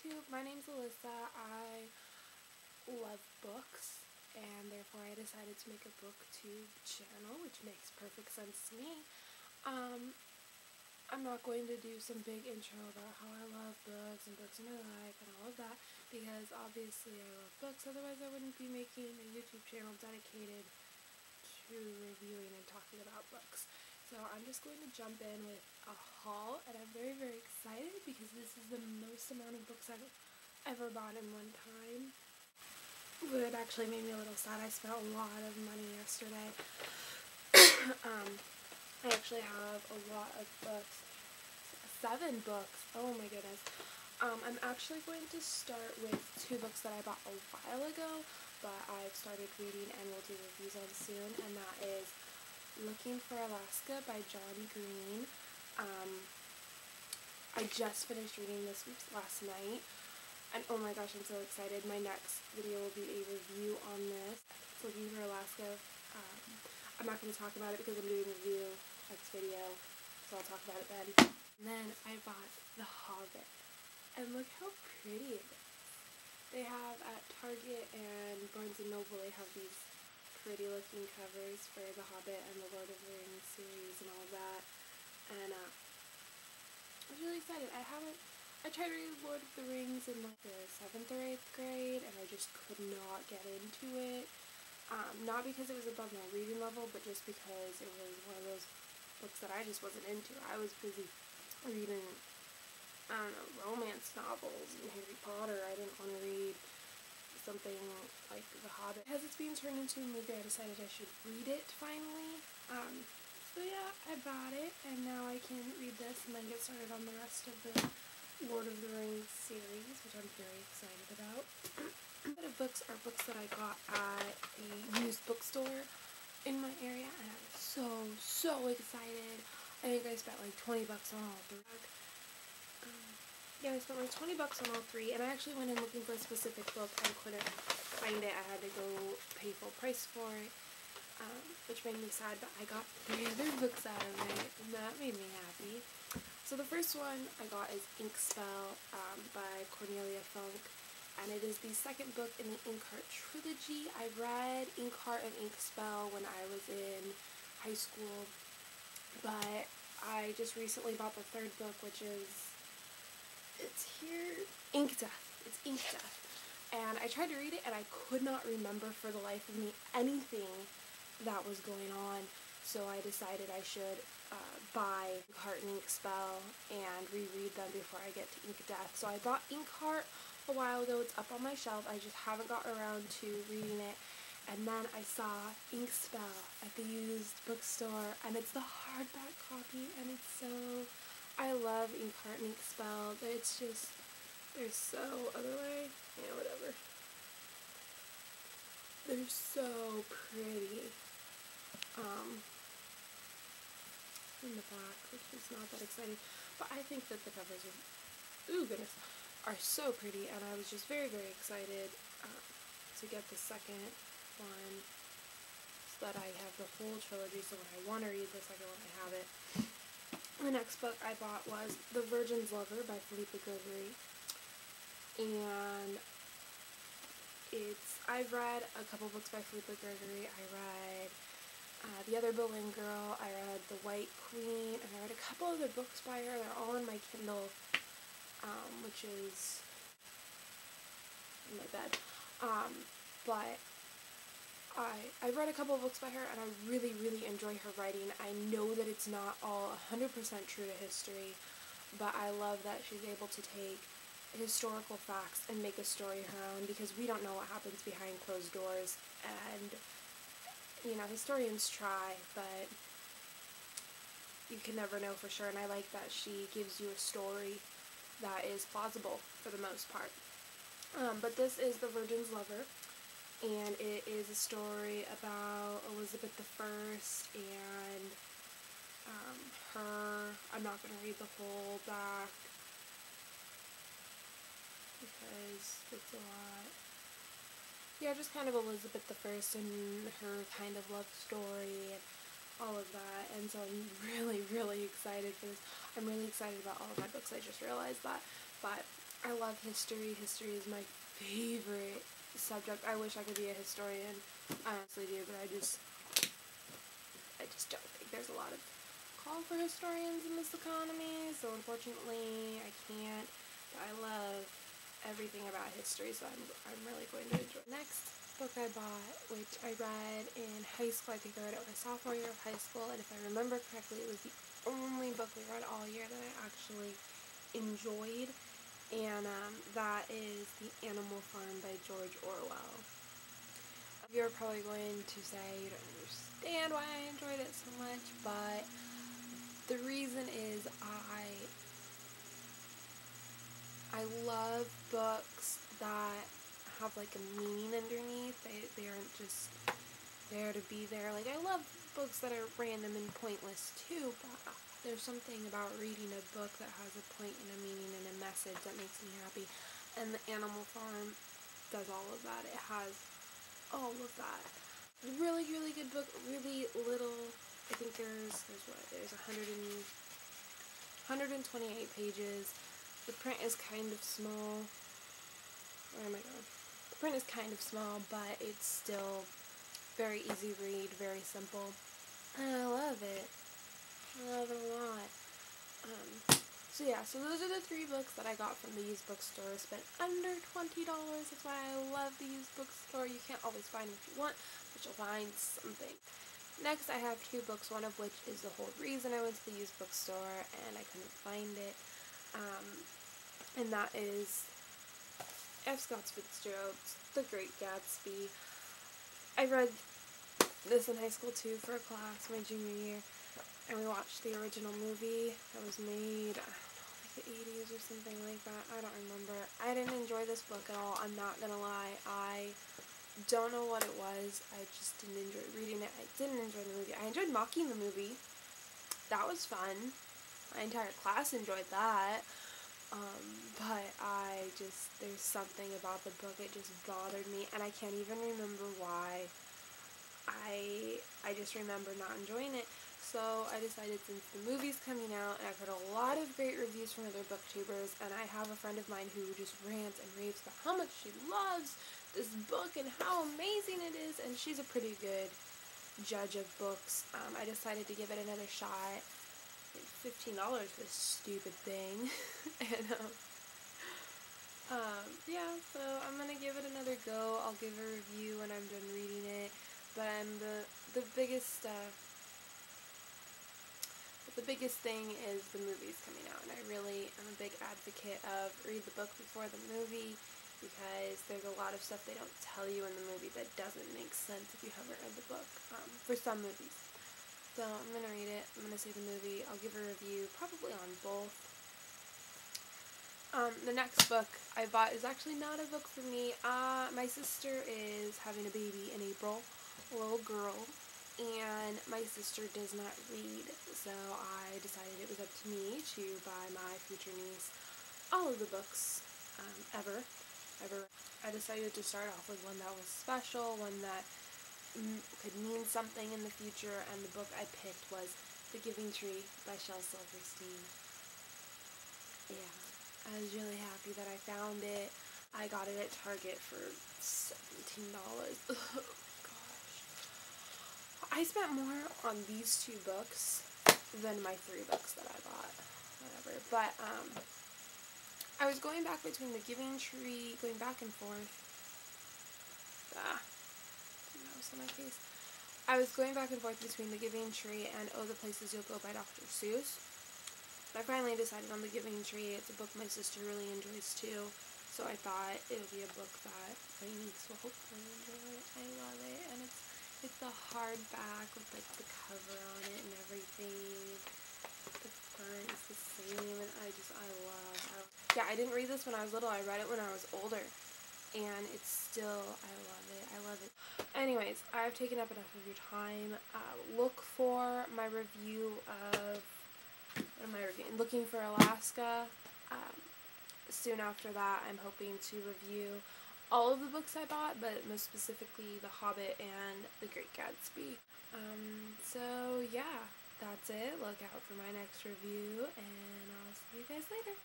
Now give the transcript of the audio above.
YouTube. My name's Alyssa. I love books, and therefore I decided to make a booktube channel, which makes perfect sense to me. I'm not going to do some big intro about how I love books and books in my life and all of that, because obviously I love books, otherwise I wouldn't be making a YouTube channel dedicated to reviewing and talking about books. So I'm just going to jump in with a haul, and I'm very, very excited because this is the most amount of books I've ever bought in one time. It actually made me a little sad. I spent a lot of money yesterday. I actually have a lot of books. 7 books. Oh my goodness. I'm actually going to start with 2 books that I bought a while ago, but I've started reading and will do reviews on soon, and that is Looking for Alaska by John Green. I just finished reading this last night, and oh my gosh, I'm so excited. My next video will be a review on this. It's Looking for Alaska. I'm not going to talk about it because I'm doing a review next video, so I'll talk about it then. And then I bought The Hobbit, and look how pretty it is. They have at Target and Barnes & Noble, they have these pretty looking covers for The Hobbit and the Lord of the Rings series and all of that, and I was really excited. I tried to read Lord of the Rings in like the 7th or 8th grade, and I just could not get into it, not because it was above my reading level, but just because it was one of those books that I just wasn't into. I was busy reading, I don't know, romance novels and Harry Potter. I didn't want to read something like The Hobbit. As it's being turned into a movie, I decided I should read it finally. So yeah, I bought it, and now I can read this and then get started on the rest of the Lord of the Rings series, which I'm very excited about. A lot of books are books that I got at a used bookstore in my area, and I was so excited. I think I spent like 20 bucks on all 3. Yeah, I spent like 20 bucks on all 3, and I actually went in looking for a specific book and couldn't find it. I had to go pay full price for it, which made me sad, but I got 3 other books out of it, and that made me happy. So the first one I got is Inkspell by Cornelia Funk, and it is the 2nd book in the Inkheart Trilogy. I read Inkheart and Inkspell when I was in high school, but I just recently bought the 3rd book, which is, it's here, Ink Death. It's Ink Death. And I tried to read it, and I could not remember for the life of me anything that was going on, so I decided I should buy Inkheart and Inkspell and reread them before I get to Ink Death. So I bought Inkheart a while ago. It's up on my shelf. I just haven't gotten around to reading it. And then I saw Inkspell at the used bookstore, and it's the hardback copy, and it's so, I love Inkheart and Inkspell. It's just, they're so, other way? Yeah, whatever. They're so pretty. In the back, which is not that exciting, but I think that the covers are, ooh goodness, are so pretty, and I was just very, very excited to get the 2nd one, so that I have the whole trilogy, so when I want to read the 2nd one, I have it. The next book I bought was The Virgin's Lover by Philippa Gregory, and I've read a couple books by Philippa Gregory. I read The Other Boleyn Girl, I read The White Queen, and I read a couple other books by her. They're all in my Kindle, which is in my bed. But I read a couple of books by her, and I really, really enjoy her writing. I know that it's not all 100% true to history, but I love that she's able to take historical facts and make a story her own, because we don't know what happens behind closed doors, and you know, historians try, but you can never know for sure, and I like that she gives you a story that is plausible for the most part. But this is The Virgin's Lover, and it is a story about Elizabeth I and her. I'm not going to read the whole back because it's a lot. Yeah, just kind of Elizabeth I and her kind of love story and all of that, and so I'm really, really excited for this. I'm really excited about all of my books, I just realized that, but I love history. History is my favorite subject. I wish I could be a historian. I honestly do, but I just don't think there's a lot of call for historians in this economy, so unfortunately I can't. But I love everything about history, so I'm really going to enjoy it. Next book I bought, which I read in high school. I think I read it my sophomore year of high school, and if I remember correctly, it was the only book we read all year that I actually enjoyed, and that is The Animal Farm by George Orwell. You're probably going to say you don't understand why I enjoyed it so much, but the reason is I love books that have like a meaning underneath. They aren't just there to be there. Like, I love books that are random and pointless too, but there's something about reading a book that has a point and a meaning and a message that makes me happy. And The Animal Farm does all of that. It has all of that. Really, really good book. Really little. I think there's 128 pages. The print is kind of small. Where am I going? The print is kind of small, but it's still very easy read, very simple. And I love it. I love it a lot. So those are the 3 books that I got from the used bookstore. I spent under $20. That's why I love the used bookstore. You can't always find what you want, but you'll find something. Next, I have 2 books, one of which is the whole reason I went to the used bookstore, and I couldn't find it. And that is F. Scott Fitzgerald's The Great Gatsby. I read this in high school too for a class my junior year, and we watched the original movie that was made, I don't know, like the 80s or something like that. I don't remember. I didn't enjoy this book at all. I'm not gonna lie. I don't know what it was. I just didn't enjoy reading it. I didn't enjoy the movie. I enjoyed mocking the movie. That was fun. My entire class enjoyed that. But there's something about the book, it just bothered me, and I can't even remember why. I just remember not enjoying it. So I decided, since the movie's coming out, and I've heard a lot of great reviews from other booktubers, and I have a friend of mine who just rants and raves about how much she loves this book and how amazing it is, and she's a pretty good judge of books. I decided to give it another shot. $15 for this stupid thing. And so I'm gonna give it another go. I'll give a review when I'm done reading it. But the biggest thing is the movie's coming out, and I really am a big advocate of read the book before the movie, because there's a lot of stuff they don't tell you in the movie that doesn't make sense if you haven't read the book, for some movies. So I'm going to read it, I'm going to see the movie, I'll give a review, probably on both. The next book I bought is actually not a book for me. My sister is having a baby in April, a little girl, and my sister does not read, so I decided it was up to me to buy my future niece all of the books ever. I decided to start off with one that was special, one that could mean something in the future, and the book I picked was The Giving Tree by Shel Silverstein. Yeah, I was really happy that I found it. I got it at Target for $17. Oh, gosh. I spent more on these 2 books than my 3 books that I bought. Whatever. But, I was going back between The Giving Tree, going back and forth. On my face. I was going back and forth between The Giving Tree and Oh, the Places You'll Go by Dr. Seuss. But I finally decided on The Giving Tree. It's a book my sister really enjoys too, so I thought it would be a book that my niece will hopefully enjoy. I love it, and it's the hardback with like the cover on it and everything. The front is the same, and I love. Yeah, I didn't read this when I was little. I read it when I was older. And it's still, I love it. Anyways, I've taken up enough of your time. Look for my review of, what am I reviewing? Looking for Alaska. Soon after that, I'm hoping to review all of the books I bought, but most specifically The Hobbit and The Great Gatsby. So yeah, that's it. Look out for my next review, and I'll see you guys later.